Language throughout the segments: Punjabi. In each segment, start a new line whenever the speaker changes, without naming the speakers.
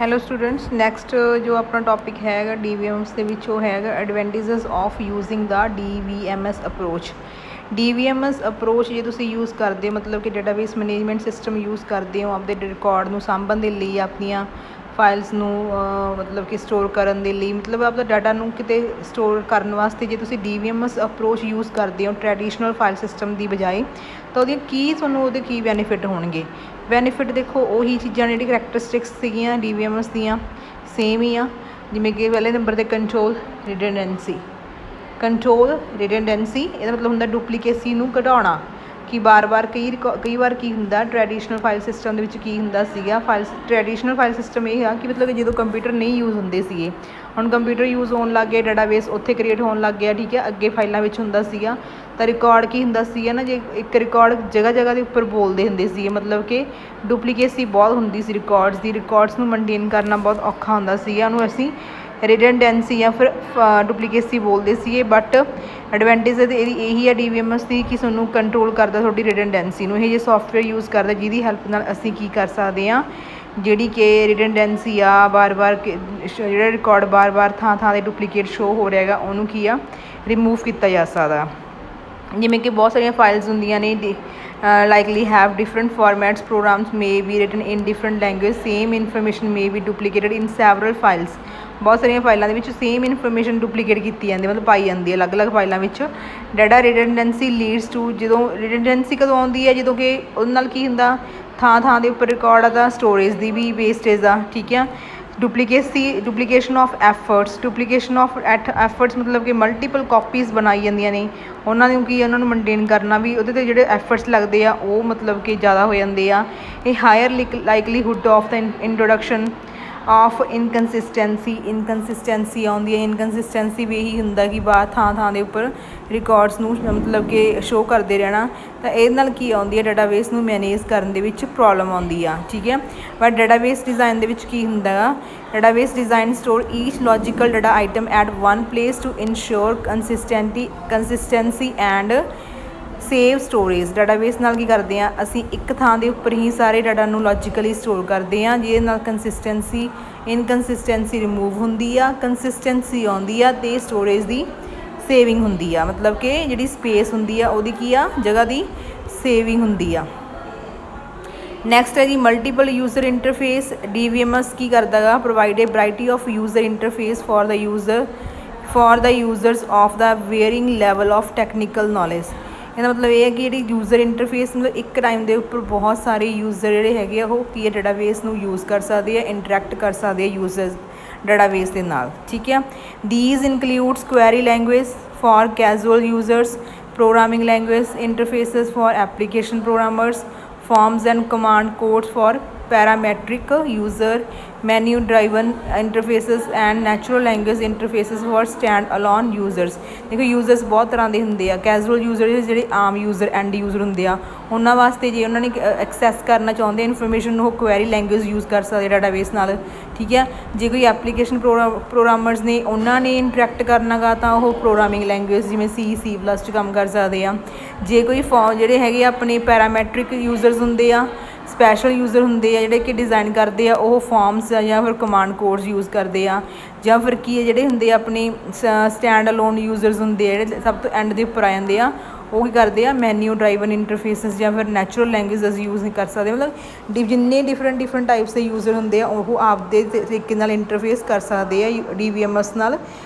ਹੈਲੋ ਸਟੂਡੈਂਟਸ ਨੈਕਸਟ ਜੋ ਆਪਣਾ ਟੌਪਿਕ ਹੈਗਾ DVMS ਦੇ ਵਿੱਚ ਉਹ ਹੈਗਾ advantages of using the DVMS approach. DVMS approach ਜੇ ਤੁਸੀਂ ਯੂਜ਼ ਕਰਦੇ ਹੋ ਮਤਲਬ ਕਿ ਡਾਟਾਬੇਸ ਮੈਨੇਜਮੈਂਟ ਸਿਸਟਮ ਯੂਜ਼ ਕਰਦੇ ਹੋ ਆਪਦੇ ਰਿਕਾਰਡ ਨੂੰ ਸਾਂਭਣ ਦੇ ਲਈ, ਆਪਣੀਆਂ ਫਾਈਲਸ ਨੂੰ ਮਤਲਬ ਕਿ ਸਟੋਰ ਕਰਨ ਦੇ ਲਈ, ਮਤਲਬ ਆਪਦਾ ਡਾਟਾ ਨੂੰ ਕਿਤੇ ਸਟੋਰ ਕਰਨ ਵਾਸਤੇ ਜੇ ਤੁਸੀਂ DVMS ਅਪਰੋਚ ਯੂਜ਼ ਕਰਦੇ ਹੋ ਟਰੈਡੀਸ਼ਨਲ ਫਾਈਲ ਸਿਸਟਮ ਦੀ ਬਜਾਏ, ਤਾਂ ਉਹਦੀਆਂ ਤੁਹਾਨੂੰ ਉਹਦੇ ਕੀ ਬੈਨੀਫਿਟ ਹੋਣਗੇ। ਬੈਨੀਫਿਟ ਦੇਖੋ ਉਹੀ ਚੀਜ਼ਾਂ ਜਿਹੜੀ ਕਰੈਕਟਰਿਸਟਿਕਸ ਸੀਗੀਆਂ DVMS ਦੀਆਂ ਸੇਮ ਹੀ ਆ, ਜਿਵੇਂ ਕਿ ਪਹਿਲੇ ਨੰਬਰ 'ਤੇ ਕੰਟਰੋਲ ਰਿਡੰਡੈਂਸੀ। ਇਹਦਾ ਮਤਲਬ ਹੁੰਦਾ ਡੁਪਲੀਕੇਸੀ ਨੂੰ ਘਟਾਉਣਾ, ਕਿ ਬਾਰ-ਬਾਰ ਕਈ ਵਾਰ ਕੀ ਹੁੰਦਾ ਟਰੈਡੀਸ਼ਨਲ ਫਾਈਲ ਸਿਸਟਮ ਦੇ ਵਿੱਚ ਕੀ ਹੁੰਦਾ ਸੀਗਾ, ਟਰੈਡੀਸ਼ਨਲ ਫਾਈਲ ਸਿਸਟਮ ਇਹ ਆ ਕਿ ਮਤਲਬ ਕਿ ਜਦੋਂ ਕੰਪਿਊਟਰ ਨਹੀਂ ਯੂਜ਼ ਹੁੰਦੇ ਸੀਗੇ, ਹੁਣ ਕੰਪਿਊਟਰ ਯੂਜ਼ ਹੋਣ ਲੱਗ ਗਿਆ, ਡਾਟਾਬੇਸ ਉੱਥੇ ਕ੍ਰੀਏਟ ਹੋਣ ਲੱਗ ਗਿਆ, ਠੀਕ ਹੈ। ਅੱਗੇ ਫਾਈਲਾਂ ਵਿੱਚ ਹੁੰਦਾ ਸੀਗਾ ਤਾਂ ਰਿਕਾਰਡ ਕੀ ਹੁੰਦਾ ਸੀਗਾ ਨਾ, ਜੇ ਇੱਕ ਰਿਕਾਰਡ ਜਗ੍ਹਾ ਦੇ ਉੱਪਰ ਬੋਲਦੇ ਹੁੰਦੇ ਸੀਗੇ, ਮਤਲਬ ਕਿ ਡੁਪਲੀਕੇਸੀ ਬਹੁਤ ਹੁੰਦੀ ਸੀ ਰਿਕਾਰਡਸ ਨੂੰ ਮੇਨਟੇਨ ਕਰਨਾ ਬਹੁਤ ਔਖਾ ਹੁੰਦਾ ਸੀਗਾ, ਉਹਨੂੰ ਅਸੀਂ ਰਿਡੰਡੈਂਸੀ ਜਾਂ ਫਿਰ ਡੁਪਲੀਕੇਸੀ ਬੋਲਦੇ ਸੀਗੇ। ਬਟ ਐਡਵਾਂਟੇਜ ਇਹਦੀ ਇਹੀ ਆ DVMS ਦੀ ਕਿ ਤੁਹਾਨੂੰ ਕੰਟਰੋਲ ਕਰਦਾ ਤੁਹਾਡੀ ਰਿਡੰਡੈਂਸੀ ਨੂੰ। ਇਹ ਜੇ ਸੋਫਟਵੇਅਰ ਯੂਜ਼ ਕਰਦਾ ਜਿਹਦੀ ਹੈਲਪ ਨਾਲ ਅਸੀਂ ਕੀ ਕਰ ਸਕਦੇ ਹਾਂ, ਜਿਹੜੀ ਕਿ ਰਿਡੰਡੈਂਸੀ ਆ ਬਾਰ-ਬਾਰ ਜਿਹੜਾ ਰਿਕਾਰਡ ਬਾਰ-ਬਾਰ ਥਾਂ 'ਤੇ ਡੁਪਲੀਕੇਟ ਸ਼ੋ ਹੋ ਰਿਹਾ ਹੈਗਾ, ਉਹਨੂੰ ਕੀ ਆ ਰਿਮੂਵ ਕੀਤਾ ਜਾ ਸਕਦਾ। ਜਿਵੇਂ ਕਿ ਬਹੁਤ ਸਾਰੀਆਂ ਫਾਈਲਸ ਹੁੰਦੀਆਂ ਨੇ likely have different formats, programs may be written in different language, same information may be duplicated in several files। ਬਹੁਤ ਸਾਰੀਆਂ ਫਾਈਲਾਂ ਦੇ ਵਿੱਚ ਸੇਮ ਇਨਫੋਰਮੇਸ਼ਨ ਡੁਪਲੀਕੇਟ ਕੀਤੀ ਜਾਂਦੀ, ਮਤਲਬ ਪਾਈ ਜਾਂਦੀ ਹੈ ਅਲੱਗ-ਅਲੱਗ ਫਾਈਲਾਂ ਵਿੱਚ। ਡਾਟਾ ਰਿਡੰਡੈਂਸੀ ਲੀਡਸ ਟੂ, ਜਦੋਂ ਰਿਡੰਡੈਂਸੀ ਕਦੋਂ ਆਉਂਦੀ ਹੈ, ਜਦੋਂ ਕਿ ਉਹਦੇ ਨਾਲ ਕੀ ਹੁੰਦਾ ਥਾਂ ਦੇ ਉੱਪਰ ਰਿਕਾਰਡ ਆ ਤਾਂ ਸਟੋਰੇਜ ਦੀ ਵੀ ਵੇਸਟੇਜ ਆ, ਠੀਕ ਆ। ਡੁਪਲੀਕੇਸ਼ਨ ਆਫ ਐਫਰਟਸ ਮਤਲਬ ਕਿ ਮਲਟੀਪਲ ਕਾਪੀਜ਼ ਬਣਾਈ ਜਾਂਦੀਆਂ ਨੇ, ਉਹਨਾਂ ਨੂੰ ਕੀ ਉਹਨਾਂ ਨੂੰ ਮੇਨਟੇਨ ਕਰਨਾ ਵੀ ਉਹਦੇ 'ਤੇ ਜਿਹੜੇ ਐਫਰਟਸ ਲੱਗਦੇ ਆ ਉਹ ਮਤਲਬ ਕਿ ਜ਼ਿਆਦਾ ਹੋ ਜਾਂਦੇ ਆ। ਇਹ higher likelihood of the introduction of inconsistency ਆਉਂਦੀ ਹੈ। ਇਨਕਨਸਿਸਟੈਂਸੀ ਵੀ ਇਹੀ ਹੁੰਦਾ ਕਿ ਥਾਂ ਦੇ ਉੱਪਰ ਰਿਕਾਰਡਸ ਨੂੰ ਮਤਲਬ ਕਿ ਸ਼ੋਅ ਕਰਦੇ ਰਹਿਣਾ, ਤਾਂ ਇਹਦੇ ਨਾਲ ਕੀ ਆਉਂਦੀ ਹੈ ਡਾਟਾਬੇਸ ਨੂੰ ਮੈਨੇਜ ਕਰਨ ਦੇ ਵਿੱਚ ਪ੍ਰੋਬਲਮ ਆਉਂਦੀ ਆ, ਠੀਕ ਹੈ। ਬਟ ਡਾਟਾਬੇਸ ਡਿਜ਼ਾਈਨ ਦੇ ਵਿੱਚ ਕੀ ਹੁੰਦਾ ਗਾ, database design store each logical data item at one place to ensure consistency and save storage. Database ਨਾਲ ਕੀ ਕਰਦੇ ਹਾਂ ਅਸੀਂ ਇੱਕ ਥਾਂ ਦੇ ਉੱਪਰ ਹੀ ਸਾਰੇ ਡਾਟਾ ਨੂੰ ਲੌਜੀਕਲੀ ਸਟੋਰ ਕਰਦੇ ਹਾਂ, ਜਿਹਦੇ ਨਾਲ ਇਨਕਨਸਿਸਟੈਂਸੀ ਰਿਮੂਵ ਹੁੰਦੀ ਆ, ਕੰਸਿਸਟੈਂਸੀ ਆਉਂਦੀ ਆ ਅਤੇ ਸਟੋਰੇਜ ਦੀ ਸੇਵਿੰਗ ਹੁੰਦੀ ਆ, ਮਤਲਬ ਕਿ ਜਿਹੜੀ ਸਪੇਸ ਹੁੰਦੀ ਆ ਉਹਦੀ ਕੀ ਆ ਜਗ੍ਹਾ ਦੀ ਸੇਵਿੰਗ ਹੁੰਦੀ ਆ। ਨੈਕਸਟ ਹੈ ਜੀ ਮਲਟੀਪਲ ਯੂਜ਼ਰ ਇੰਟਰਫੇਸ। DVMS ਕੀ ਕਰਦਾ ਗਾ, provide A variety of user interface for the users of the wearing level of technical knowledge. ਇਹਦਾ ਮਤਲਬ ਇਹ ਹੈ ਕਿ ਜਿਹੜੀ ਯੂਜ਼ਰ ਇੰਟਰਫੇਸ ਮਤਲਬ ਇੱਕ ਟਾਈਮ ਦੇ ਉੱਪਰ ਬਹੁਤ ਸਾਰੇ ਯੂਜ਼ਰ ਜਿਹੜੇ ਹੈਗੇ ਆ ਉਹ ਕੀ ਹੈ ਡਾਟਾਬੇਸ ਨੂੰ ਯੂਜ਼ ਕਰ ਸਕਦੇ ਆ, ਇੰਟਰੈਕਟ ਕਰ ਸਕਦੇ ਆ ਯੂਜ਼ਰਸ ਡਾਟਾਬੇਸ ਦੇ ਨਾਲ, ਠੀਕ ਹੈ। These includes query language for casual users, programming language interfaces for application programmers, forms and command codes for parametric user, menu driven interfaces and natural language interfaces for stand alone users। ਦੇਖੋ ਯੂਜ਼ਰਸ ਬਹੁਤ ਤਰ੍ਹਾਂ ਦੇ ਹੁੰਦੇ ਆ। ਕੈਜੂਅਲ ਯੂਜ਼ਰ ਜਿਹੜੇ ਆਮ ਯੂਜ਼ਰ ਐਂਡ ਯੂਜ਼ਰ ਹੁੰਦੇ ਆ, ਉਹਨਾਂ ਵਾਸਤੇ ਜੇ ਉਹਨਾਂ ਨੇ ਐਕਸੈਸ ਕਰਨਾ ਚਾਹੁੰਦੇ ਇਨਫੋਰਮੇਸ਼ਨ ਨੂੰ, ਉਹ ਕੁਐਰੀ ਲੈਂਗੁਏਜ ਯੂਜ਼ ਕਰ ਸਕਦੇ ਡਾਟਾਬੇਸ ਨਾਲ, ਠੀਕ ਹੈ। ਜੇ ਕੋਈ ਐਪਲੀਕੇਸ਼ਨ ਪ੍ਰੋਗਰਾਮਰਸ ਨੇ ਉਹਨਾਂ ਨੇ ਇੰਟਰੈਕਟ ਕਰਨਾ ਗਾ ਤਾਂ ਉਹ ਪ੍ਰੋਗਰਾਮਿੰਗ ਲੈਂਗੁਏਜ ਜਿਵੇਂ C++ 'ਚ ਕੰਮ ਕਰ ਸਕਦੇ ਆ। ਜੇ ਕੋਈ ਜਿਹੜੇ ਹੈਗੇ ਆਪਣੇ ਪੈਰਾਮੈਟ੍ਰਿਕ ਯੂਜ਼ਰਸ ਹੁੰਦੇ ਆ, ਸਪੈਸ਼ਲ ਯੂਜ਼ਰ ਹੁੰਦੇ ਆ ਜਿਹੜੇ ਕਿ ਡਿਜ਼ਾਈਨ ਕਰਦੇ ਆ, ਉਹ ਫਾਰਮਸ ਜਾਂ ਫਿਰ ਕਮਾਂਡ ਕੋਡਸ ਯੂਜ਼ ਕਰਦੇ ਆ। ਜਾਂ ਫਿਰ ਕੀ ਜਿਹੜੇ ਹੁੰਦੇ ਆ ਆਪਣੀ ਸਟੈਂਡ ਅਲੋਨ ਯੂਜ਼ਰਸ ਹੁੰਦੇ ਆ ਜਿਹੜੇ ਸਭ ਤੋਂ ਐਂਡ ਦੇ ਉੱਪਰ ਆ ਜਾਂਦੇ ਆ, ਉਹ ਕੀ ਕਰਦੇ ਆ ਮੈਨਿਊ ਡਰਾਈਵਨ ਇੰਟਰਫੇਸਿਸ ਜਾਂ ਫਿਰ ਨੈਚੁਰਲ ਲੈਂਗੁਏਜਸ ਯੂਜ਼ ਨਹੀਂ ਕਰ ਸਕਦੇ। ਮਤਲਬ ਜਿੰਨੇ ਡਿਫਰੈਂਟ ਟਾਈਪਸ ਦੇ ਯੂਜ਼ਰ ਹੁੰਦੇ ਆ ਉਹ ਆਪਦੇ ਤਰੀਕੇ ਨਾਲ ਇੰਟਰਫੇਸ ਕਰ ਸਕਦੇ ਆ DVMS ਨਾਲ,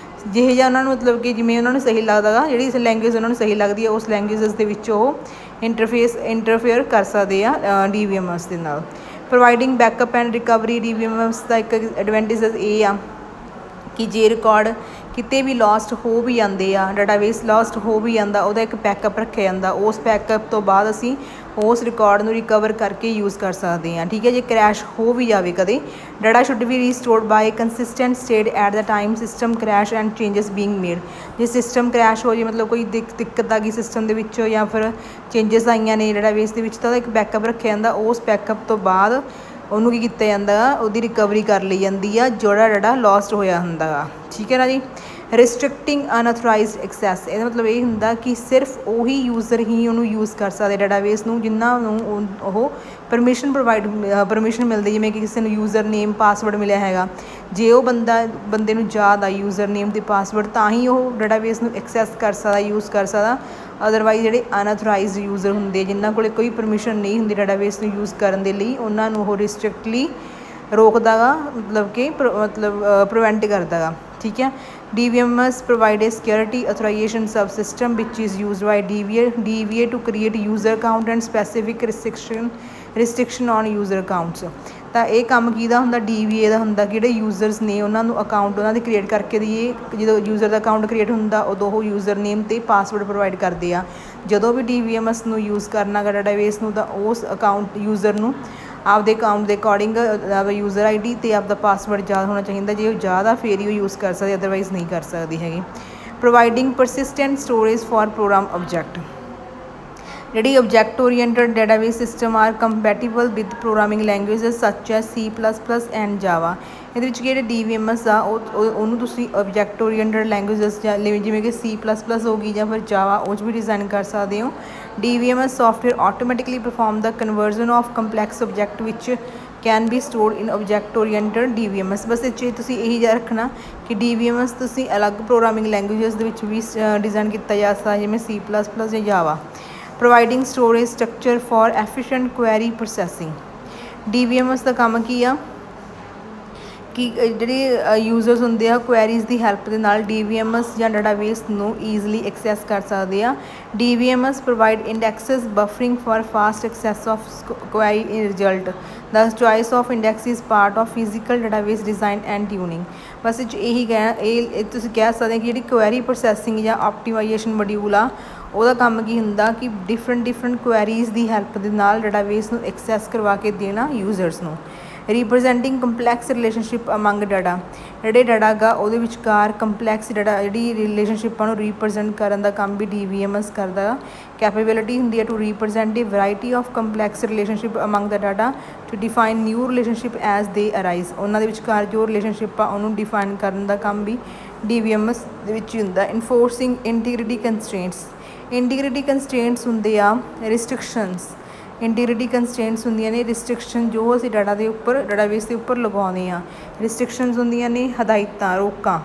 ਜਿਹੇ ਜਿਹਾ ਉਹਨਾਂ ਨੂੰ ਮਤਲਬ ਕਿ ਜਿਵੇਂ ਉਹਨਾਂ ਨੂੰ ਸਹੀ ਲੱਗਦਾ ਗਾ, ਜਿਹੜੀ ਲੈਂਗੁਏਜ ਉਹਨਾਂ ਨੂੰ ਸਹੀ ਲੱਗਦੀ ਆ ਉਸ ਲੈਂਗੁਏਜਸ ਦੇ ਵਿੱਚ ਉਹ ਇੰਟਰਫੇਅਰ ਕਰ ਸਕਦੇ ਆ DVMS ਦੇ ਨਾਲ। Providing backup and recovery. DVMS ਦਾ ਇੱਕ ਐਡਵਾਂਟੇਜ ਇਹ ਆ ਕਿ ਜੇ ਰਿਕਾਰਡ ਕਿਤੇ ਵੀ ਲੋਸਟ ਹੋ ਵੀ ਜਾਂਦੇ ਆ, ਡਾਟਾਬੇਸ ਲੋਸਟ ਹੋ ਵੀ ਜਾਂਦਾ, ਉਹਦਾ ਇੱਕ ਬੈਕਅਪ ਰੱਖਿਆ ਜਾਂਦਾ, ਉਸ ਬੈਕਅਪ ਤੋਂ ਬਾਅਦ ਅਸੀਂ ਉਸ ਰਿਕਾਰਡ ਨੂੰ ਰਿਕਵਰ ਕਰਕੇ ਯੂਜ਼ ਕਰ ਸਕਦੇ ਹਾਂ, ਠੀਕ ਹੈ। ਜੇ ਕਰੈਸ਼ ਹੋ ਵੀ ਜਾਵੇ ਕਦੇ, data should be restored by consistent state at the time system crash and changes being made. ਜੇ ਸਿਸਟਮ ਕਰੈਸ਼ ਹੋ ਜਾਏ, ਮਤਲਬ ਕੋਈ ਦਿੱਕਤ ਆ ਗਈ ਸਿਸਟਮ ਦੇ ਵਿੱਚੋਂ ਜਾਂ ਫਿਰ ਚੇਂਜਸ ਆਈਆਂ ਨੇ ਡਾਟਾਬੇਸ ਦੇ ਵਿੱਚ, ਤਾਂ ਉਹਦਾ ਇੱਕ ਬੈਕਅਪ ਰੱਖਿਆ ਜਾਂਦਾ, ਉਸ ਬੈਕਅਪ ਤੋਂ ਬਾਅਦ ਉਹਨੂੰ ਕੀ ਕੀਤਾ ਜਾਂਦਾ ਗਾ, ਉਹਦੀ ਰਿਕਵਰੀ ਕਰ ਲਈ ਜਾਂਦੀ ਆ ਜਿਹੜਾ ਡਾਟਾ ਲੋਸਟ ਹੋਇਆ ਹੁੰਦਾ ਗਾ, ਠੀਕ ਹੈ ਨਾ ਜੀ। ਰਿਸਟ੍ਰਿਕਟਿੰਗ ਅਨਅਥੋਰਾਈਜ਼ਡ ਐਕਸੈਸ, ਇਹਦਾ ਮਤਲਬ ਇਹ ਹੁੰਦਾ ਕਿ ਸਿਰਫ ਉਹੀ ਯੂਜ਼ਰ ਹੀ ਉਹਨੂੰ ਯੂਜ਼ ਕਰ ਸਕਦੇ ਡਾਟਾਬੇਸ ਨੂੰ ਜਿਨ੍ਹਾਂ ਨੂੰ ਉਹ ਪਰਮਿਸ਼ਨ ਮਿਲਦੀ, ਜਿਵੇਂ ਕਿ ਕਿਸੇ ਨੂੰ ਯੂਜ਼ਰ ਨੇਮ ਪਾਸਵਰਡ ਮਿਲਿਆ ਹੈਗਾ, ਜੇ ਉਹ ਬੰਦੇ ਨੂੰ ਯਾਦ ਆ ਯੂਜ਼ਰ ਨੇਮ ਅਤੇ ਪਾਸਵਰਡ ਤਾਂ ਹੀ ਉਹ ਡਾਟਾਬੇਸ ਨੂੰ ਐਕਸੈਸ ਕਰ ਸਕਦਾ, ਯੂਜ਼ ਕਰ ਸਕਦਾ। ਅਦਰਵਾਈਜ਼ ਜਿਹੜੇ ਅਨਅਥੋਰਾਈਜ਼ਡ ਯੂਜ਼ਰ ਹੁੰਦੇ ਜਿਨ੍ਹਾਂ ਕੋਲ ਕੋਈ ਪਰਮਿਸ਼ਨ ਨਹੀਂ ਹੁੰਦੀ ਡਾਟਾਬੇਸ ਨੂੰ ਯੂਜ਼ ਕਰਨ ਦੇ ਲਈ, ਉਹਨਾਂ ਨੂੰ ਉਹ ਰਿਸਟ੍ਰਿਕਟਲੀ ਰੋਕਦਾ ਗਾ, ਮਤਲਬ ਕਿ ਪ੍ਰੀਵੈਂਟ ਕਰਦਾ ਗਾ, ਠੀਕ ਹੈ। DBMS provide a security authorization subsystem which is used by DBA to create user account and specific restriction on user accounts। ਤਾਂ ਇਹ ਕੰਮ ਕਿਹਦਾ ਹੁੰਦਾ, DBA ਦਾ ਹੁੰਦਾ ਕਿ ਜਿਹੜੇ ਯੂਜ਼ਰਸ ਨੇ ਉਹਨਾਂ ਨੂੰ ਅਕਾਊਂਟ ਉਹਨਾਂ ਦੇ ਕ੍ਰੀਏਟ ਕਰਕੇ ਦਈਏ। ਜਦੋਂ ਯੂਜ਼ਰ ਦਾ ਅਕਾਊਂਟ ਕ੍ਰੀਏਟ ਹੁੰਦਾ ਉਦੋਂ ਉਹ ਯੂਜ਼ਰ ਨੇਮ ਅਤੇ ਪਾਸਵਰਡ ਪ੍ਰੋਵਾਈਡ ਕਰਦੇ ਆ। ਜਦੋਂ ਵੀ DBMS ਨੂੰ ਯੂਜ਼ ਕਰਨਾ ਗਾ ਡਾਟਾਬੇਸ ਨੂੰ, ਤਾਂ ਉਸ ਅਕਾਊਂਟ ਯੂਜ਼ਰ ਨੂੰ ਆਪਦੇ ਅਕਾਊਂਟ ਦੇ ਅਕੋਰਡਿੰਗ ਆਪਦਾ ਯੂਜ਼ਰ ID ਅਤੇ ਆਪਦਾ ਪਾਸਵਰਡ ਯਾਦ ਹੋਣਾ ਚਾਹੀਦਾ। ਜੇ ਉਹ ਯਾਦ ਆ ਫਿਰ ਹੀ ਉਹ ਯੂਜ਼ ਕਰ ਸਕਦੇ, ਅਦਰਵਾਈਜ਼ ਨਹੀਂ ਕਰ ਸਕਦੀ ਹੈਗੀ। Providing persistent storage for program object, ਜਿਹੜੀ object oriented database system are compatible with programming languages such as C++ and Java. ਇਹਦੇ ਵਿੱਚ ਜਿਹੜੇ DBMS ਆ ਉਹਨੂੰ ਤੁਸੀਂ ਆਬਜੈਕਟ ਓਰੀਐਂਟਡ ਲੈਂਗੁਏਜਸ ਜਾਂ ਜਿਵੇਂ ਕਿ C++ ਹੋ ਗਈ ਜਾਂ ਫਿਰ ਜਾਵਾ, ਉਹ 'ਚ ਵੀ ਡਿਜ਼ਾਈਨ ਕਰ ਸਕਦੇ ਹੋ। DBMS software automatically perform the conversion of complex object which can be stored in object oriented DBMS। ਬਸ ਇਹ 'ਚ ਤੁਸੀਂ ਇਹੀ ਯਾਦ ਰੱਖਣਾ ਕਿ DBMS ਤੁਸੀਂ ਅਲੱਗ ਪ੍ਰੋਗਰਾਮਿੰਗ ਲੈਂਗੁਏਜਸ ਦੇ ਵਿੱਚ ਵੀ ਡਿਜ਼ਾਈਨ ਕੀਤਾ ਜਾ ਸਕਦਾ, ਜਿਵੇਂ C++ ਜਾਂ Java. Providing storage structure for efficient query processing. DBMS ਦਾ ਕੰਮ ਕੀ ਆ ਕਿ ਜਿਹੜੇ ਯੂਜ਼ਰਸ ਹੁੰਦੇ ਆ ਕੁਐਰੀਜ਼ ਦੀ ਹੈਲਪ ਦੇ ਨਾਲ DBMS ਜਾਂ ਡਾਟਾਬੇਸ ਨੂੰ ਈਜ਼ਲੀ ਐਕਸੈਸ ਕਰ ਸਕਦੇ ਆ। DBMS provide indexes buffering for fast access of query in result. The choice of index is part of physical database design and tuning. ਬਸ ਇਹ 'ਚ ਇਹੀ ਕਹਿਣਾ, ਇਹ ਤੁਸੀਂ ਕਹਿ ਸਕਦੇ ਕਿ ਜਿਹੜੀ ਕੁਐਰੀ ਪ੍ਰੋਸੈਸਿੰਗ ਜਾਂ ਆਪਟੀਮਾਈਜੇਸ਼ਨ ਮੋਡਿਊਲ ਆ ਉਹਦਾ ਕੰਮ ਕੀ ਹੁੰਦਾ ਕਿ ਡਿਫਰੈਂਟ ਕੁਐਰੀਜ਼ ਦੀ ਹੈਲਪ ਦੇ ਨਾਲ ਡਾਟਾਬੇਸ ਨੂੰ ਐਕਸੈਸ ਕਰਵਾ ਕੇ ਦੇਣਾ ਯੂਜ਼ਰਸ ਨੂੰ। ਰੀਪ੍ਰਜੈਂਟਿੰਗ ਕੰਪਲੈਕਸ ਰਿਲੇਸ਼ਨਸ਼ਿਪ ਅਮੰਗ ਡਾਟਾ, ਜਿਹੜੇ ਡਾਟਾ ਗਾ ਉਹਦੇ ਵਿਚਕਾਰ ਕੰਪਲੈਕਸ ਡਾਟਾ ਜਿਹੜੀ ਰਿਲੇਸ਼ਨਸ਼ਿਪਾਂ ਨੂੰ ਰੀਪ੍ਰਜੈਂਟ ਕਰਨ ਦਾ ਕੰਮ ਵੀ DBMS ਕਰਦਾ ਗਾ। ਕੈਪੇਬਿਲਿਟੀ ਹੁੰਦੀ ਹੈ to represent a variety of complex relationship among the data to define new relationship as they arise. ਉਹਨਾਂ ਦੇ ਵਿਚਕਾਰ ਜੋ ਰਿਲੇਸ਼ਨਸ਼ਿਪ ਆ ਉਹਨੂੰ ਡਿਫਾਈਨ ਕਰਨ ਦਾ ਕੰਮ ਵੀ DBMS ਦੇ ਵਿੱਚ ਹੀ ਹੁੰਦਾ। ਇਨਫੋਰਸਿੰਗ ਇੰਟੀਗ੍ਰਿਟੀ ਕੰਸਟ੍ਰੇਂਟਸ, ਇੰਟੀਗ੍ਰਿਟੀ ਕੰਸਟ੍ਰੇਂਟਸ ਹੁੰਦੇ ਆ ਰਿਸਟ੍ਰਿਕਸ਼ਨਸ। ਇੰਟੀਗ੍ਰਿਟੀ ਕੰਸਟ੍ਰੇਂਟਸ ਹੁੰਦੀਆਂ ਨੇ ਰਿਸਟ੍ਰਿਕਸ਼ਨ ਜੋ ਅਸੀਂ ਡਾਟਾਬੇਸ ਦੇ ਉੱਪਰ ਲਗਾਉਂਦੇ ਹਾਂ। ਰਿਸਟ੍ਰਿਕਸ਼ਨਸ ਹੁੰਦੀਆਂ ਨੇ ਹਦਾਇਤਾਂ, ਰੋਕਾਂ।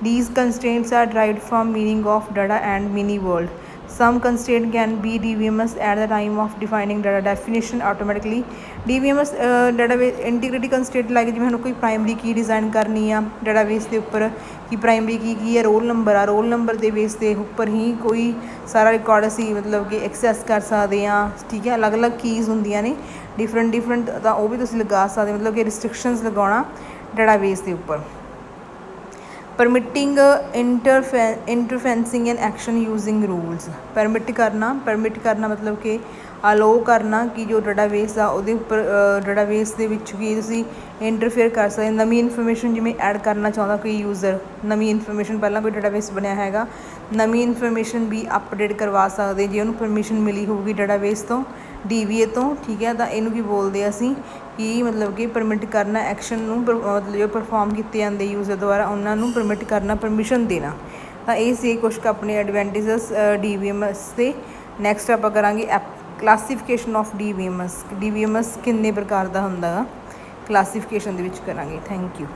These constraints are derived from meaning of data and mini world. Some constraint can be DBMS at the time of defining data definition automatically. DBMS database integrity constraint like ਜਿਵੇਂ ਹੁਣ ਕੋਈ ਪ੍ਰਾਇਮਰੀ ਕੀ ਡਿਜ਼ਾਈਨ ਕਰਨੀ ਆ ਡਾਟਾਬੇਸ ਦੇ ਉੱਪਰ ਕਿ ਪ੍ਰਾਇਮਰੀ ਕੀ ਹੈ ਰੋਲ ਨੰਬਰ ਆ, ਰੋਲ ਨੰਬਰ ਦੇ ਬੇਸ ਦੇ ਉੱਪਰ ਹੀ ਕੋਈ ਸਾਰਾ ਰਿਕਾਰਡ ਅਸੀਂ ਮਤਲਬ ਕਿ ਐਕਸੈਸ ਕਰ ਸਕਦੇ ਹਾਂ, ਠੀਕ ਹੈ। ਅਲੱਗ-ਅਲੱਗ ਕੀਜ਼ ਹੁੰਦੀਆਂ ਨੇ ਡਿਫਰੈਂਟ ਤਾਂ ਉਹ ਵੀ ਤੁਸੀਂ ਲਗਾ ਸਕਦੇ, ਮਤਲਬ ਕਿ ਰਿਸਟ੍ਰਿਕਸ਼ਨਸ ਲਗਾਉਣਾ ਡਾਟਾਬੇਸ ਦੇ ਉੱਪਰ। Permitting inferencing and action using rules. Permit ਕਰਨਾ ਮਤਲਬ ਕਿ ਅਲਾਓ ਕਰਨਾ ਕਿ ਜੋ ਡਾਟਾਬੇਸ ਆ ਉਹਦੇ ਉੱਪਰ ਡਾਟਾਬੇਸ ਦੇ ਵਿੱਚ ਵੀ ਤੁਸੀਂ ਇੰਟਰਫੇਅਰ ਕਰ ਸਕਦੇ। ਨਵੀਂ ਇਨਫੋਰਮੇਸ਼ਨ ਜਿਵੇਂ ਐਡ ਕਰਨਾ ਚਾਹੁੰਦਾ ਕੋਈ ਯੂਜ਼ਰ, ਨਵੀਂ ਇਨਫੋਰਮੇਸ਼ਨ ਪਹਿਲਾਂ ਕੋਈ ਡਾਟਾਬੇਸ ਬਣਿਆ ਹੈਗਾ, ਨਵੀਂ ਇਨਫੋਰਮੇਸ਼ਨ ਵੀ ਅਪਡੇਟ ਕਰਵਾ ਸਕਦੇ ਜੇ ਉਹਨੂੰ ਪਰਮਿਸ਼ਨ ਮਿਲੀ ਹੋਊਗੀ ਡਾਟਾਬੇਸ ਤੋਂ, DBA ਤੋਂ, ਠੀਕ ਹੈ। ਤਾਂ ਇਹਨੂੰ ਕੀ ਬੋਲਦੇ ਆ ਅਸੀਂ ਕਿ ਮਤਲਬ ਕਿ ਪਰਮਿਟ ਕਰਨਾ ਐਕਸ਼ਨ ਨੂੰ, ਮਤਲਬ ਜੋ ਪਰਫੋਰਮ ਕੀਤੇ ਜਾਂਦੇ ਯੂਜ਼ਰ ਦੁਆਰਾ ਉਹਨਾਂ ਨੂੰ ਪਰਮਿਟ ਕਰਨਾ, ਪਰਮਿਸ਼ਨ ਦੇਣਾ। ਤਾਂ ਇਹ ਸੀ ਕੁਛ ਕੁ ਆਪਣੇ ਐਡਵਾਂਟੇਜਸ DBMS ਦੇ। ਨੈਕਸਟ ਆਪਾਂ ਕਰਾਂਗੇ ਕਲਾਸੀਫਿਕੇਸ਼ਨ ਆਫ DBMS ਕਿੰਨੇ ਪ੍ਰਕਾਰ ਦਾ ਹੁੰਦਾ ਗਾ, ਕਲਾਸੀਫਿਕੇਸ਼ਨ ਦੇ ਵਿੱਚ ਕਰਾਂਗੇ। Thank you.